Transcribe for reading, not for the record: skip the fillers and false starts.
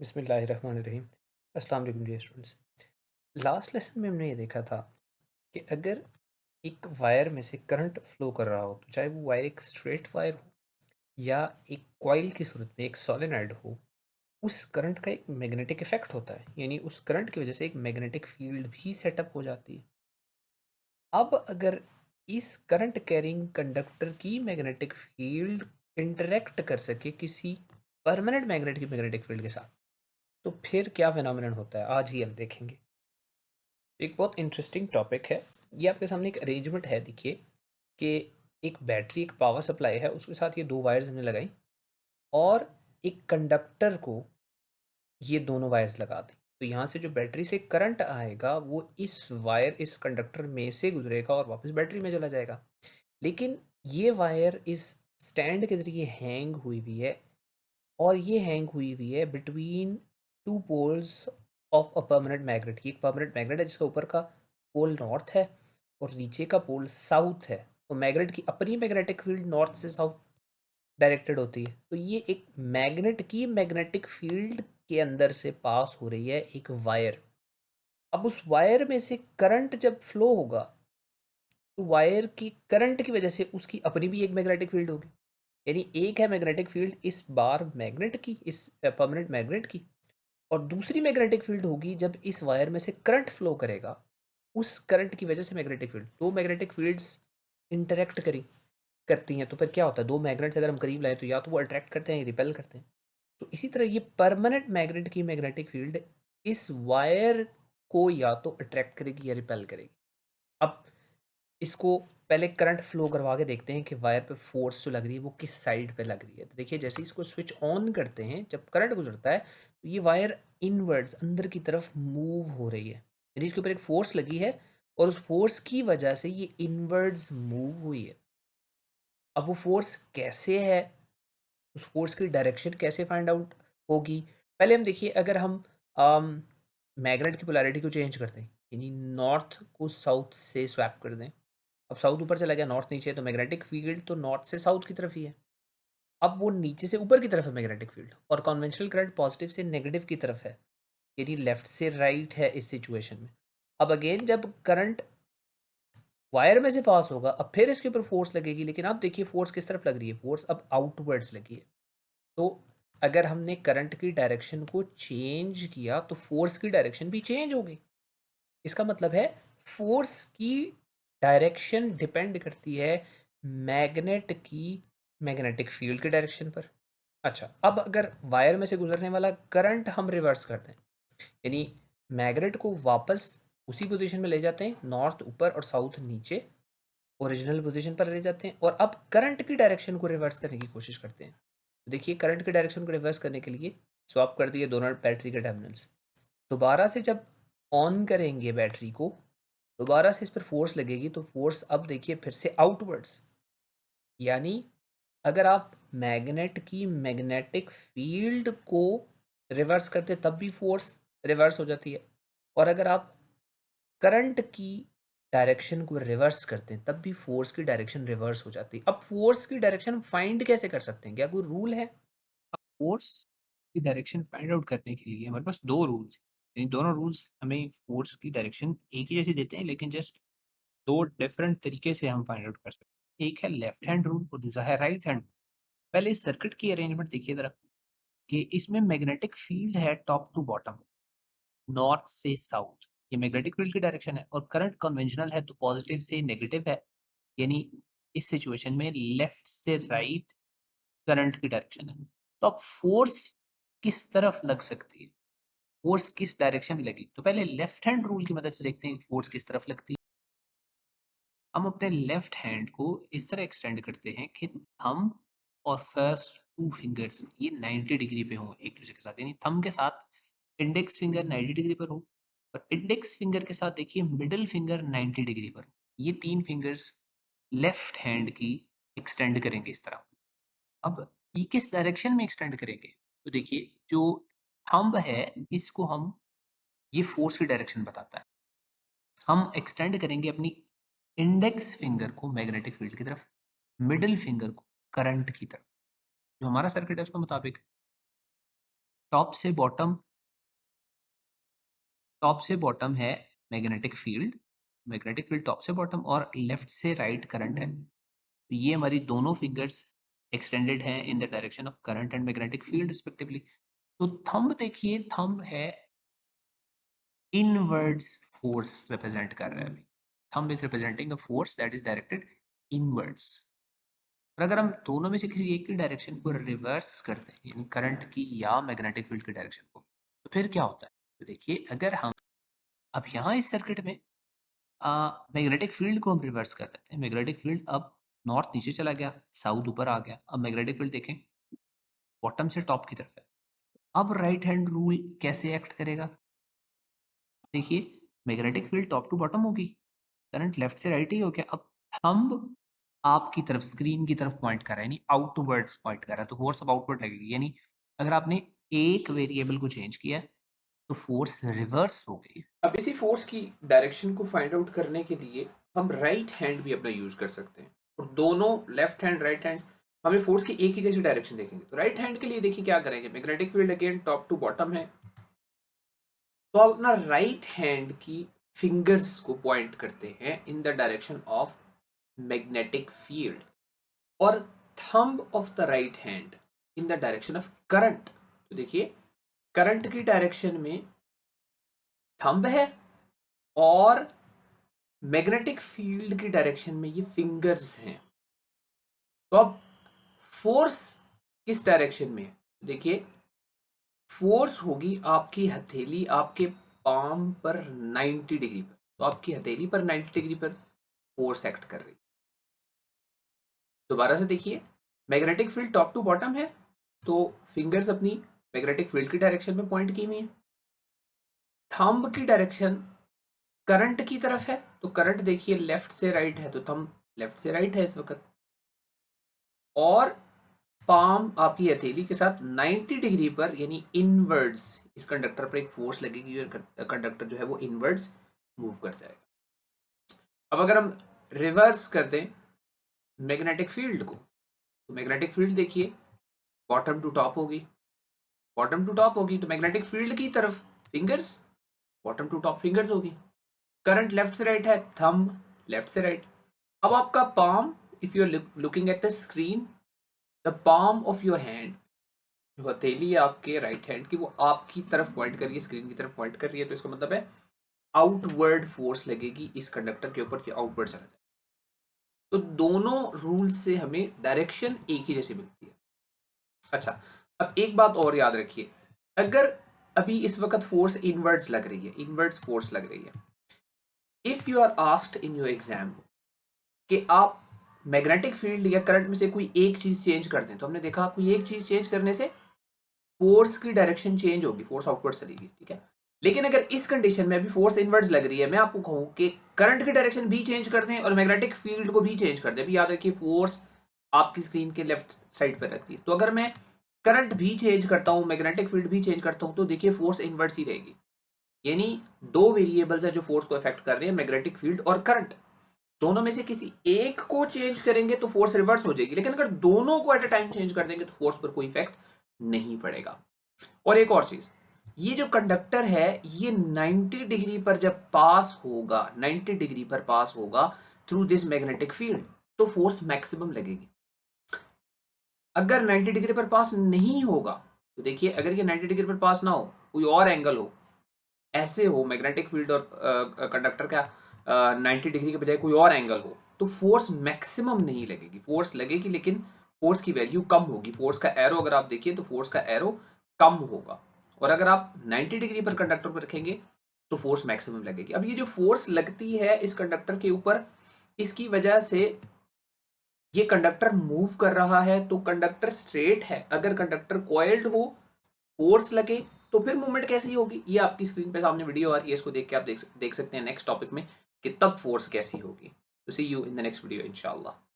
बिस्मिल्लाहिर्रहमानिर्रहीम। अस्सलाम वालेकुम डियर स्टूडेंट्स। लास्ट लेसन में हमने ये देखा था कि अगर एक वायर में से करंट फ्लो कर रहा हो, तो चाहे वो वायर एक स्ट्रेट वायर हो या एक कॉइल की सूरत में एक सोलेनॉइड हो, उस करंट का एक मैग्नेटिक इफेक्ट होता है, यानी उस करंट की वजह से एक मैग्नेटिक फील्ड भी सेटअप हो जाती है। अब अगर इस करंट कैरिंग कंडक्टर की मैग्नेटिक फील्ड इंटरेक्ट कर सके किसी परमानेंट मैग्नेट की मैग्नेटिक फील्ड के साथ, तो फिर क्या फिनोमिनन होता है, आज ही हम देखेंगे। एक बहुत इंटरेस्टिंग टॉपिक है। ये आपके सामने एक अरेंजमेंट है, देखिए कि एक बैटरी, एक पावर सप्लाई है, उसके साथ ये दो वायर्स हमने लगाई और एक कंडक्टर को ये दोनों वायर्स लगा दी। तो यहाँ से जो बैटरी से करंट आएगा वो इस वायर, इस कंडक्टर में से गुजरेगा और वापस बैटरी में चला जाएगा। लेकिन ये वायर इस स्टैंड के ज़रिए हैंग हुई है और ये हैंग हुई है between two poles of a permanent magnet. ये एक परमानेंट मैग्नेट है जिसका ऊपर का पोल नॉर्थ है और नीचे का पोल साउथ है। तो मैग्नेट की अपनी मैग्नेटिक फील्ड नॉर्थ से साउथ डायरेक्टेड होती है। तो ये एक मैग्नेट की मैग्नेटिक फील्ड के अंदर से पास हो रही है एक वायर। अब उस वायर में से करंट जब फ्लो होगा, तो वायर की करंट की वजह से उसकी अपनी भी एक मैग्नेटिक फील्ड होगी। यानी एक है मैग्नेटिक फील्ड इस बार मैग्नेट की, इस परमानेंट मैग्नेट की, और दूसरी मैग्नेटिक फील्ड होगी जब इस वायर में से करंट फ्लो करेगा, उस करंट की वजह से मैग्नेटिक फील्ड, दो मैग्नेटिक फील्ड्स इंटरेक्ट करी करती हैं। तो फिर क्या होता है, दो मैग्नेट्स अगर हम करीब लाएं तो या तो वो अट्रैक्ट करते हैं या रिपेल करते हैं। तो इसी तरह ये परमानेंट मैग्नेट की मैग्नेटिक फील्ड इस वायर को या तो अट्रैक्ट करेगी या रिपेल करेगी। अब इसको पहले करंट फ्लो करवा के देखते हैं कि वायर पे फोर्स जो लग रही है वो किस साइड पे लग रही है। तो देखिए, जैसे ही इसको स्विच ऑन करते हैं, जब करंट गुजरता है तो ये वायर इनवर्ड्स अंदर की तरफ मूव हो रही है, यानी इसके ऊपर एक फोर्स लगी है और उस फोर्स की वजह से ये इनवर्ड्स मूव हुई है। अब वो फोर्स कैसे है, उस फोर्स की डायरेक्शन कैसे फाइंड आउट होगी। पहले हम देखिए, अगर हम मैग्नेट की पोलैरिटी को चेंज कर दें, यानी नॉर्थ को साउथ से स्वैप कर दें। अब साउथ ऊपर चला गया, नॉर्थ नीचे है, तो मैग्नेटिक फील्ड तो नॉर्थ से साउथ की तरफ ही है। अब वो नीचे से ऊपर की तरफ है मैग्नेटिक फील्ड, और कन्वेंशनल करंट पॉजिटिव से नेगेटिव की तरफ है, यानी लेफ्ट से राइट है इस सिचुएशन में। अब अगेन जब करंट वायर में से पास होगा, अब फिर इसके ऊपर फोर्स लगेगी, लेकिन अब देखिए फोर्स किस तरफ लग रही है, फोर्स अब आउटवर्ड्स लगी है। तो अगर हमने करंट की डायरेक्शन को चेंज किया तो फोर्स की डायरेक्शन भी चेंज हो गई। इसका मतलब है फोर्स की डायरेक्शन डिपेंड करती है मैग्नेट की मैग्नेटिक फील्ड के डायरेक्शन पर। अच्छा, अब अगर वायर में से गुजरने वाला करंट हम रिवर्स करते हैं, यानी मैग्नेट को वापस उसी पोजीशन में ले जाते हैं, नॉर्थ ऊपर और साउथ नीचे, ओरिजिनल पोजीशन पर ले जाते हैं, और अब करंट की डायरेक्शन को रिवर्स करने की कोशिश करते हैं। तो देखिए, करंट की डायरेक्शन को रिवर्स करने के लिए स्वैप कर दिए दोनों बैटरी के टर्मिनल्स। दोबारा से जब ऑन करेंगे बैटरी को, दोबारा से इस पर फोर्स लगेगी, तो फोर्स अब देखिए फिर से आउटवर्ड्स, यानी अगर आप मैग्नेट की मैग्नेटिक फील्ड को रिवर्स करते तब भी फोर्स रिवर्स हो जाती है, और अगर आप करंट की डायरेक्शन को रिवर्स करते हैं तब भी फोर्स की डायरेक्शन रिवर्स हो जाती है। अब फोर्स की डायरेक्शन फाइंड कैसे कर सकते हैं, क्या कोई रूल है? फोर्स की डायरेक्शन फाइंड आउट करने के लिए हमारे पास दो रूल्स हैं। इन दोनों रूल्स हमें फोर्स की डायरेक्शन एक ही जैसी देते हैं, लेकिन जस्ट दो डिफरेंट तरीके से हम फाइंड आउट कर सकते हैं। एक है लेफ्ट हैंड रूल और दूसरा है राइट हैंड। पहले इस सर्किट की अरेंजमेंट देखिए जरा, कि इसमें मैग्नेटिक फील्ड है टॉप टू बॉटम, नॉर्थ से साउथ, ये मैग्नेटिक फील्ड की डायरेक्शन है, और करंट कन्वेंशनल है तो पॉजिटिव से नेगेटिव है, यानी इस सिचुएशन में लेफ्ट से राइट करंट की डायरेक्शन है। तो अब फोर्स किस तरफ लग सकती है, फोर्स किस डायरेक्शन में लगी, तो पहले लेफ्ट हैंड रूल की मदद से देखते हैं फोर्स किस तरफ लगती है। हम अपने लेफ्ट हैंड को इस तरह एक्सटेंड करते हैं कि थंब और फर्स्ट टू फिंगर्स ये 90 डिग्री पे हों एक दूसरे के साथ, यानी थंब के साथ इंडेक्स फिंगर 90 डिग्री पर हो, और इंडेक्स फिंगर के साथ देखिए मिडिल फिंगर 90 डिग्री पर हो। ये तीन फिंगर्स लेफ्ट हैंड की एक्सटेंड करेंगे इस तरह। अब ये किस डायरेक्शन में एक्सटेंड करेंगे, तो देखिए जो थंब है इसको हम, ये फोर्स की डायरेक्शन बताता है। हम एक्सटेंड करेंगे अपनी इंडेक्स फिंगर को मैग्नेटिक फील्ड की तरफ, मिडिल फिंगर को करंट की तरफ, जो हमारा सर्किट है उसके मुताबिक। टॉप से बॉटम है मैग्नेटिक फील्ड टॉप से बॉटम, और लेफ्ट से राइट करंट है। तो ये हमारी दोनों फिंगर्स एक्सटेंडेड हैं in the direction of current and magnetic field respectively. तो थंब देखिए, थंब है इनवर्ड्स फोर्स रिप्रेजेंट कर रहा है अभी। Thumb is representing a force that is directed inwards. और अगर हम दोनों में से किसी एक की डायरेक्शन को रिवर्स करते हैं, यानी करंट की या मैग्नेटिक फील्ड की डायरेक्शन को, तो फिर क्या होता है? तो देखिए, अगर हम अब यहाँ इस सर्किट में मैग्नेटिक फील्ड को हम रिवर्स कर देते हैं। मैग्नेटिक फील्ड अब नॉर्थ नीचे चला गया, साउथ ऊपर आ गया। अब मैग्नेटिक फील्ड देखें, बॉटम से टॉप की तरफ है। अब राइट हैंड रूल कैसे एक्ट करेगा? देखिए, magnetic field top to bottom होगी, करंट लेफ्ट से राइट ही हो गया। अब थंब आपकी तरफ, स्क्रीन की तरफ पॉइंट कर रहा है, यानी आउटवर्ड्स पॉइंट कर रहा है, तो फोर्स अब आउटवर्ड लगेगी। यानी अगर आपने एक वेरिएबल को चेंज किया है तो फोर्स रिवर्स हो गई। अब इसी फोर्स की डायरेक्शन को फाइंड आउट करने के लिए हम राइट हैंड भी अपना यूज कर सकते हैं, और दोनों लेफ्ट हैंड राइट हैंड हमें फोर्स की एक ही जैसी डायरेक्शन देखेंगे। तो राइट हैंड के लिए देखिए क्या करेंगे, magnetic field again top to bottom है, तो आप अपना राइट हैंड की फिंगर्स को पॉइंट करते हैं in the direction of magnetic field, और thumb of the right hand in the direction of current. तो देखिए, करंट की डायरेक्शन में थंब है, और मैग्नेटिक फील्ड की डायरेक्शन में ये फिंगर्स हैं। तो अब फोर्स किस डायरेक्शन में है? देखिए, फोर्स होगी आपकी हथेली आपके पाम पर 90 डिग्री पर। तो आपकी हथेली पर 90 डिग्री पर फोर्स एक्ट कर रही है। दोबारा से देखिए, magnetic field top to bottom है, तो फिंगर्स अपनी मैग्नेटिक फील्ड की डायरेक्शन में पॉइंट की हुई है। थंब की डायरेक्शन करंट की तरफ है, तो करंट देखिए लेफ्ट से राइट है, तो थंब लेफ्ट से राइट है इस वक्त। और पाम आपकी हथेली के साथ 90 डिग्री पर, यानी इनवर्ड्स, इस कंडक्टर पर एक फोर्स लगेगी और कंडक्टर जो है वो इनवर्ड्स मूव कर जाएगा। अब अगर हम रिवर्स कर दें मैग्नेटिक फील्ड को, तो मैग्नेटिक फील्ड देखिए बॉटम टू टॉप होगी, बॉटम टू टॉप होगी, तो मैग्नेटिक फील्ड की तरफ fingers, bottom to top fingers होगी। करंट लेफ्ट से राइट है, थंब लेफ्ट से राइट। अब आपका palm, if you are looking at the screen, the palm of your hand, जो हथेली है आपके राइट हैंड की, वो आपकी तरफ पॉइंट कर रही है, स्क्रीन की तरफ पॉइंट कर रही है। तो इसका मतलब है आउटवर्ड फोर्स लगेगी इस कंडक्टर के ऊपर कि आउटवर्ड चला जाए। तो दोनों रूल से हमें डायरेक्शन एक ही जैसी मिलती है। अच्छा, अब एक बात और याद रखिए, अगर अभी इस वक्त फोर्स इनवर्ड्स लग रही है, इनवर्ड्स फोर्स लग रही है, if you are asked in your exam कि आप मैग्नेटिक फील्ड या करंट में से कोई एक चीज चेंज कर दें, तो हमने देखा कोई एक चीज चेंज करने से फोर्स की डायरेक्शन चेंज होगी, फोर्स आउटवर्ड चलेगी, ठीक है। लेकिन अगर इस कंडीशन में अभी फोर्स इनवर्ड्स लग रही है, मैं आपको कहूं कि करंट की डायरेक्शन भी चेंज कर दें और मैग्नेटिक फील्ड को भी चेंज कर दें, अभी याद रखिए फोर्स आपकी स्क्रीन के लेफ्ट साइड पर रखती है, तो अगर मैं करंट भी चेंज करता हूं, मैग्नेटिक फील्ड भी चेंज करता हूं, तो देखिए फोर्स इनवर्ड्स ही रहेगी। यानी दो वेरिएबल्स है जो फोर्स को इफेक्ट कर रहे हैं, मैग्नेटिक फील्ड और करंट। दोनों में से किसी एक को चेंज करेंगे तो फोर्स रिवर्स हो जाएगी, लेकिन अगर दोनों को एट अ टाइम चेंज कर देंगे तो फोर्स पर कोई इफेक्ट नहीं पड़ेगा। और एक और चीज, ये जो कंडक्टर है ये 90 डिग्री पर जब पास होगा, 90 डिग्री पर पास होगा थ्रू दिस मैग्नेटिक फील्ड, तो फोर्स मैक्सिमम लगेगी। अगर 90 डिग्री पर पास नहीं होगा, तो देखिए अगर ये 90 डिग्री पर पास ना हो, कोई और एंगल हो, ऐसे हो मैग्नेटिक फील्ड और कंडक्टर का 90 डिग्री के बजाय कोई और एंगल हो, तो फोर्स मैक्सिमम नहीं लगेगी, फोर्स लगेगी लेकिन फोर्स की वैल्यू कम होगी। फोर्स का एरो अगर आप देखिए तो फोर्स का एरो कम होगा, और अगर आप 90 डिग्री पर कंडक्टर पर रखेंगे तो फोर्स मैक्सिमम लगेगी। अब ये जो फोर्स लगती है इस कंडक्टर के ऊपर, इसकी वजह से ये कंडक्टर मूव कर रहा है, तो कंडक्टर स्ट्रेट है। अगर कंडक्टर कॉइल्ड हो, फोर्स लगे, तो फिर मूवमेंट कैसी होगी, ये आपकी स्क्रीन पे सामने वीडियो आ रही है, इसको देख के आप देख सकते हैं नेक्स्ट टॉपिक में कि तब फोर्स कैसी होगी। तो see you in the next video इंशाल्लाह।